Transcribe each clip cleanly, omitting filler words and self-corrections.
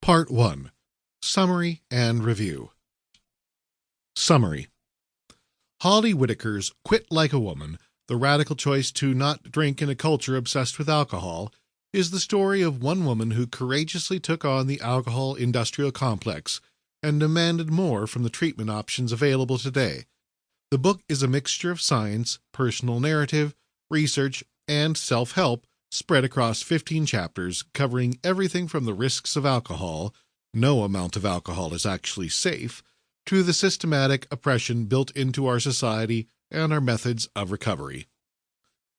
Part 1. Summary and Review. Summary. Holly Whitaker's Quit Like a Woman, the radical choice to not drink in a culture obsessed with alcohol, is the story of one woman who courageously took on the alcohol industrial complex and demanded more from the treatment options available today. The book is a mixture of science, personal narrative, research, and self-help spread across 15 chapters covering everything from the risks of alcohol — no amount of alcohol is actually safe — to the systematic oppression built into our society and our methods of recovery.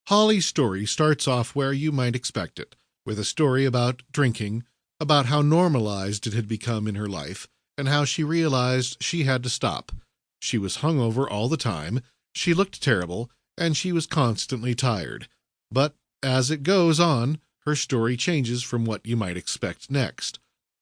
Holly's story starts off where you might expect it, with a story about drinking, about how normalized it had become in her life, and how she realized she had to stop. She was hungover all the time, she looked terrible, and she was constantly tired. But as it goes on, her story changes from what you might expect next.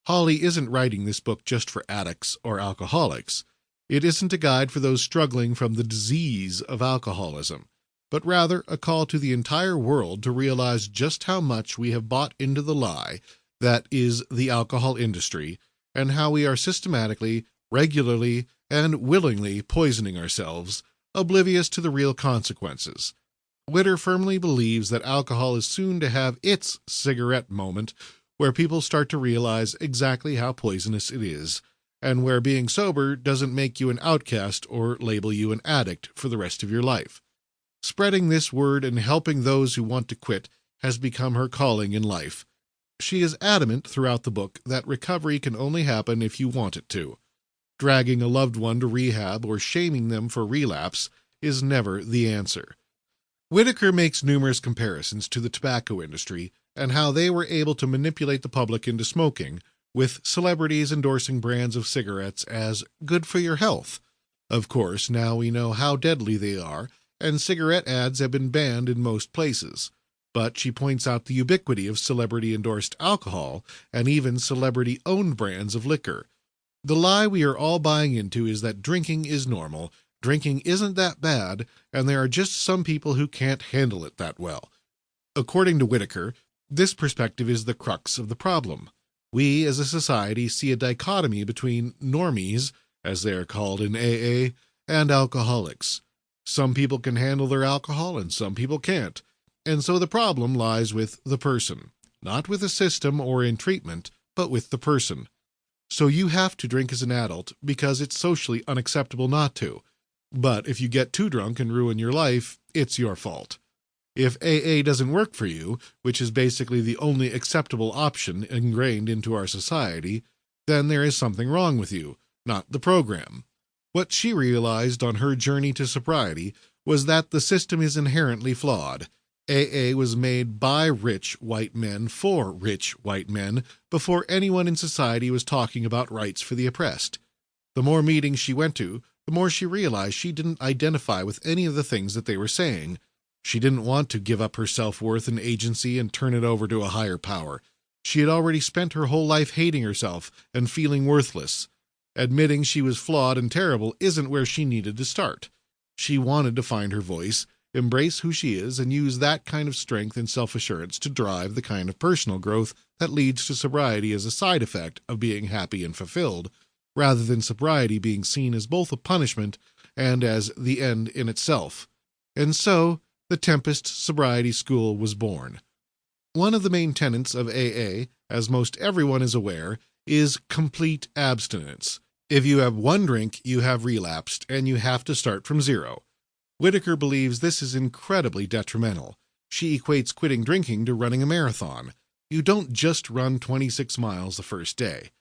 Holly isn't writing this book just for addicts or alcoholics. It isn't a guide for those struggling from the disease of alcoholism, but rather a call to the entire world to realize just how much we have bought into the lie that is the alcohol industry, and how we are systematically, regularly, and willingly poisoning ourselves, oblivious to the real consequences. Whitaker firmly believes that alcohol is soon to have its cigarette moment, where people start to realize exactly how poisonous it is, and where being sober doesn't make you an outcast or label you an addict for the rest of your life. Spreading this word and helping those who want to quit has become her calling in life. She is adamant throughout the book that recovery can only happen if you want it to. Dragging a loved one to rehab or shaming them for relapse is never the answer. Whitaker makes numerous comparisons to the tobacco industry and how they were able to manipulate the public into smoking, with celebrities endorsing brands of cigarettes as good for your health. Of course, now we know how deadly they are, and cigarette ads have been banned in most places. But she points out the ubiquity of celebrity-endorsed alcohol and even celebrity-owned brands of liquor. The lie we are all buying into is that drinking is normal, drinking isn't that bad, and there are just some people who can't handle it that well. According to Whitaker, this perspective is the crux of the problem. We as a society see a dichotomy between normies, as they are called in AA, and alcoholics. Some people can handle their alcohol and some people can't, and so the problem lies with the person, not with a system or in treatment, but with the person. So you have to drink as an adult because it's socially unacceptable not to. But if you get too drunk and ruin your life, it's your fault. If AA doesn't work for you, which is basically the only acceptable option ingrained into our society, then there is something wrong with you, not the program. What she realized on her journey to sobriety was that the system is inherently flawed. AA was made by rich white men for rich white men before anyone in society was talking about rights for the oppressed. The more meetings she went to, the more she realized she didn't identify with any of the things that they were saying. She didn't want to give up her self-worth and agency and turn it over to a higher power. She had already spent her whole life hating herself and feeling worthless. Admitting she was flawed and terrible isn't where she needed to start. She wanted to find her voice, embrace who she is, and use that kind of strength and self-assurance to drive the kind of personal growth that leads to sobriety as a side effect of being happy and fulfilled, rather than sobriety being seen as both a punishment and as the end in itself. And so, the Tempest Sobriety School was born. One of the main tenets of AA, as most everyone is aware, is complete abstinence. If you have one drink, you have relapsed, and you have to start from zero. Whitaker believes this is incredibly detrimental. She equates quitting drinking to running a marathon. You don't just run 26 miles the first day.